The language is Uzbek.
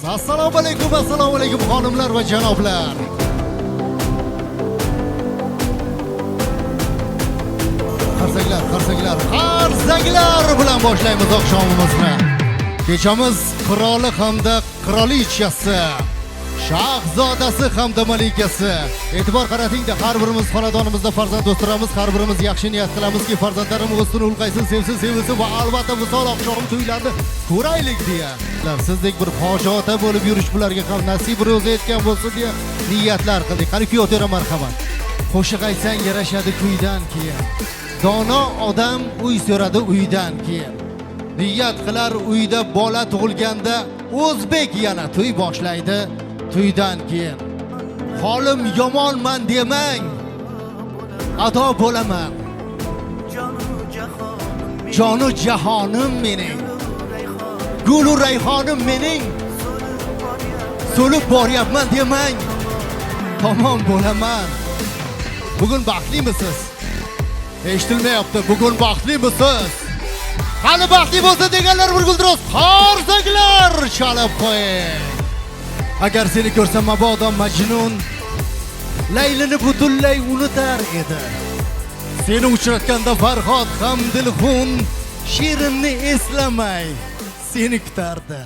Assalomu alaykum xonimlar va janoblar. Qarsaklar bilan boshlaymiz oqshomimizni. Kechamiz qiroli hamda qirolichasi, shahzodasi hamda malikasi. E'tibor qaratingda, har birimiz xonadonimizda farzand o'stiramiz, har birimiz yaxshi niyat qilamizki, farzandlarimiz o'ssin, ulg'aysin, sevsin, sevilsin va albatta visol oqshom to'ylarini ko'raylik deya. Sizdek bir hojota bo'lib yurish bularga ham nasib ro'za etgan bo'lsin deya niyatlar qildik. Qani kuy o'tira marhamat. Qo'shiq aytsang yarashadi kuydan keyin. Dono odam uy so'radi uydan keyin. Niyat qilar uyda bola tug'ilganda, o'zbek yana to'y boshlaydi to'ydan keyin. Holim yomonman demang, ado bo'laman. Jonu jahonim mening, gulu rayhonim mening, so'lib boryapman demang, tamom bo'laman. Bugun baxtlimisiz? Eshitilmayapti. Bugun baxtlimisiz? Hali baxtli bo'lsa deganlar bir guldiroz qarsaklar chalib qo'ying. Agar seni ko'rsam mabodo Majnun Laylini butunlay unutar edi. Seni uchratganda Farhod ham Dilxun Shirinni eslamay seni kutardi.